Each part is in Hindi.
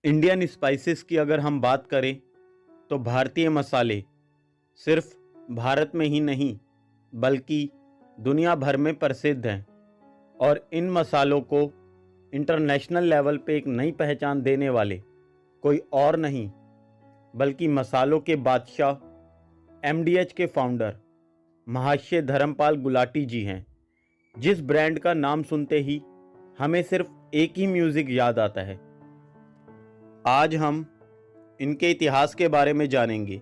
इंडियन स्पाइसेस की अगर हम बात करें तो भारतीय मसाले सिर्फ भारत में ही नहीं बल्कि दुनिया भर में प्रसिद्ध हैं और इन मसालों को इंटरनेशनल लेवल पे एक नई पहचान देने वाले कोई और नहीं बल्कि मसालों के बादशाह एमडीएच के फाउंडर महाशय धर्मपाल गुलाटी जी हैं। जिस ब्रांड का नाम सुनते ही हमें सिर्फ एक ही म्यूज़िक याद आता है। आज हम इनके इतिहास के बारे में जानेंगे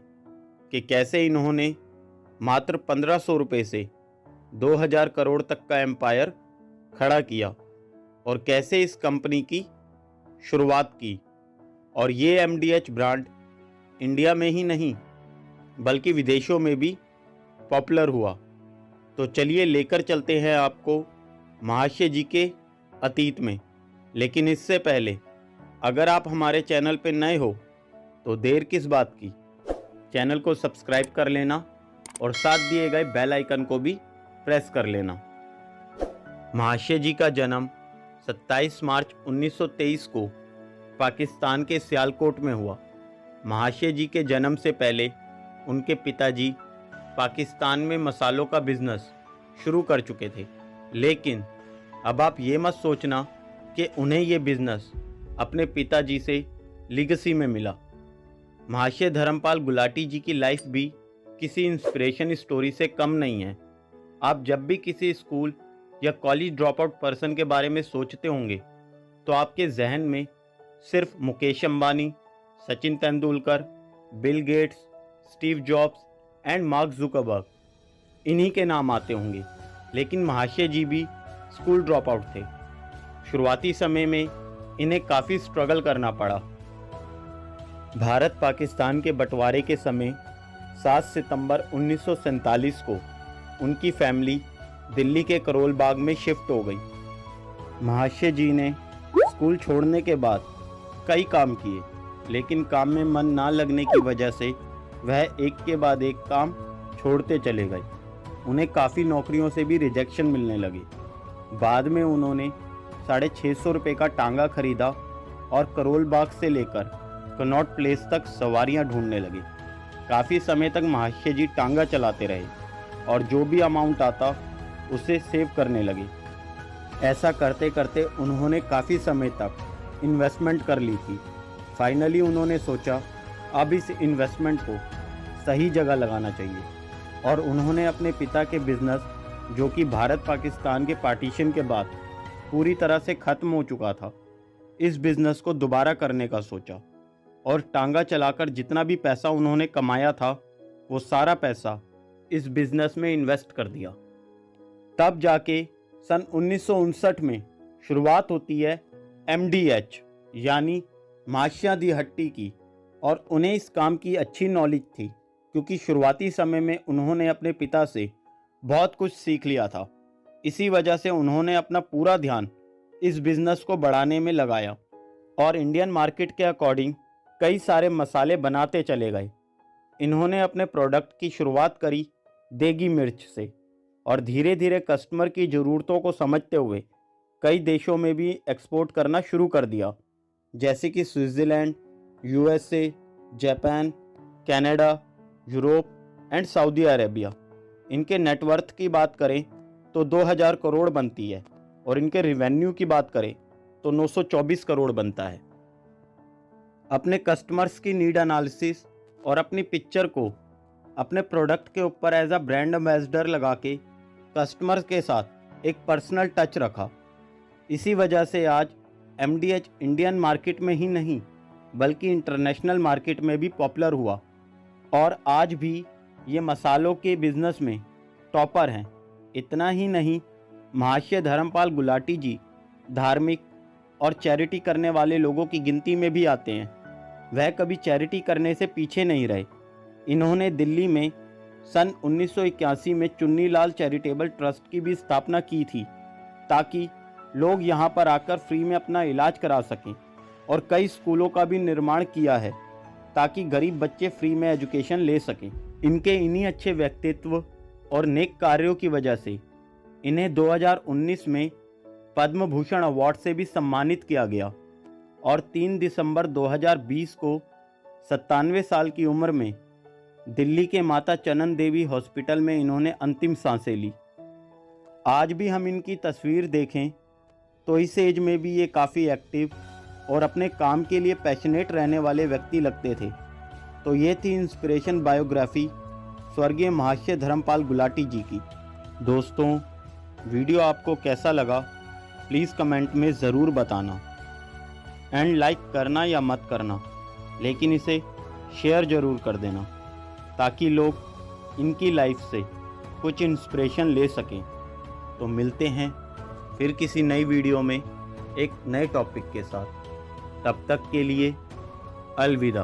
कि कैसे इन्होंने मात्र 1500 रुपये से 2000 करोड़ तक का एम्पायर खड़ा किया और कैसे इस कंपनी की शुरुआत की। और ये एमडीएच ब्रांड इंडिया में ही नहीं बल्कि विदेशों में भी पॉपुलर हुआ। तो चलिए लेकर चलते हैं आपको महाशय जी के अतीत में। लेकिन इससे पहले अगर आप हमारे चैनल पर नए हो तो देर किस बात की, चैनल को सब्सक्राइब कर लेना और साथ दिए गए बेल आइकन को भी प्रेस कर लेना। महाशय जी का जन्म 27 मार्च 1923 को पाकिस्तान के सियालकोट में हुआ। महाशय जी के जन्म से पहले उनके पिताजी पाकिस्तान में मसालों का बिजनेस शुरू कर चुके थे। लेकिन अब आप ये मत सोचना कि उन्हें ये बिजनेस अपने पिताजी से लीगेसी में मिला। महाशय धर्मपाल गुलाटी जी की लाइफ भी किसी इंस्पिरेशन स्टोरी से कम नहीं है। आप जब भी किसी स्कूल या कॉलेज ड्रॉप आउट पर्सन के बारे में सोचते होंगे तो आपके जहन में सिर्फ Mukesh Ambani, Sachin Tendulkar, Bill Gates, Steve jobs and mark Zuckerberg इन्हीं के नाम आते होंगे। लेकिन महाशय जी भी स्कूल ड्रॉप आउट थे। शुरुआती समय में इन्हें काफ़ी स्ट्रगल करना पड़ा। भारत पाकिस्तान के बंटवारे के समय 7 सितंबर 1947 को उनकी फैमिली दिल्ली के करोल बाग में शिफ्ट हो गई। महाशय जी ने स्कूल छोड़ने के बाद कई काम किए, लेकिन काम में मन ना लगने की वजह से वह एक के बाद एक काम छोड़ते चले गए। उन्हें काफ़ी नौकरियों से भी रिजेक्शन मिलने लगे। बाद में उन्होंने 650 रुपये का टांगा खरीदा और करोल बाग से लेकर कनॉट प्लेस तक सवारियां ढूंढने लगे। काफ़ी समय तक महाशय जी टांगा चलाते रहे और जो भी अमाउंट आता उसे सेव करने लगे। ऐसा करते करते उन्होंने काफ़ी समय तक इन्वेस्टमेंट कर ली थी। फाइनली उन्होंने सोचा अब इस इन्वेस्टमेंट को सही जगह लगाना चाहिए और उन्होंने अपने पिता के बिजनेस, जो कि भारत पाकिस्तान के पार्टीशन के बाद पूरी तरह से ख़त्म हो चुका था, इस बिज़नेस को दोबारा करने का सोचा और टांगा चलाकर जितना भी पैसा उन्होंने कमाया था वो सारा पैसा इस बिज़नेस में इन्वेस्ट कर दिया। तब जाके सन 1959 में शुरुआत होती है एमडीएच यानी माशिया दी हट्टी की। और उन्हें इस काम की अच्छी नॉलेज थी क्योंकि शुरुआती समय में उन्होंने अपने पिता से बहुत कुछ सीख लिया था। इसी वजह से उन्होंने अपना पूरा ध्यान इस बिज़नेस को बढ़ाने में लगाया और इंडियन मार्केट के अकॉर्डिंग कई सारे मसाले बनाते चले गए। इन्होंने अपने प्रोडक्ट की शुरुआत करी देगी मिर्च से और धीरे धीरे कस्टमर की ज़रूरतों को समझते हुए कई देशों में भी एक्सपोर्ट करना शुरू कर दिया, जैसे कि Switzerland, USA, Japan, Canada, Europe and Saudi Arabia. इनके नेटवर्थ की बात करें तो 2000 करोड़ बनती है और इनके रिवेन्यू की बात करें तो 924 करोड़ बनता है। अपने कस्टमर्स की नीड एनालिसिस और अपनी पिक्चर को अपने प्रोडक्ट के ऊपर एज अ ब्रांड एम्बेसडर लगा के कस्टमर्स के साथ एक पर्सनल टच रखा। इसी वजह से आज एमडीएच इंडियन मार्केट में ही नहीं बल्कि इंटरनेशनल मार्केट में भी पॉपुलर हुआ और आज भी ये मसालों के बिज़नेस में टॉपर हैं। इतना ही नहीं, महाशय धर्मपाल गुलाटी जी धार्मिक और चैरिटी करने वाले लोगों की गिनती में भी आते हैं। वह कभी चैरिटी करने से पीछे नहीं रहे। इन्होंने दिल्ली में सन 1981 में चुन्नीलाल चैरिटेबल ट्रस्ट की भी स्थापना की थी ताकि लोग यहाँ पर आकर फ्री में अपना इलाज करा सकें और कई स्कूलों का भी निर्माण किया है ताकि गरीब बच्चे फ्री में एजुकेशन ले सकें। इनके इन्हीं अच्छे व्यक्तित्व और नेक कार्यों की वजह से इन्हें 2019 में पद्म भूषण अवार्ड से भी सम्मानित किया गया। और 3 दिसंबर 2020 को 97 साल की उम्र में दिल्ली के माता चनन देवी हॉस्पिटल में इन्होंने अंतिम सांसें ली। आज भी हम इनकी तस्वीर देखें तो इस एज में भी ये काफ़ी एक्टिव और अपने काम के लिए पैशनेट रहने वाले व्यक्ति लगते थे। तो ये थी इंस्पिरेशन बायोग्राफी स्वर्गीय महाशय धर्मपाल गुलाटी जी की। दोस्तों, वीडियो आपको कैसा लगा प्लीज़ कमेंट में ज़रूर बताना एंड लाइक करना या मत करना, लेकिन इसे शेयर ज़रूर कर देना ताकि लोग इनकी लाइफ से कुछ इंस्पिरेशन ले सकें। तो मिलते हैं फिर किसी नई वीडियो में एक नए टॉपिक के साथ। तब तक के लिए अलविदा।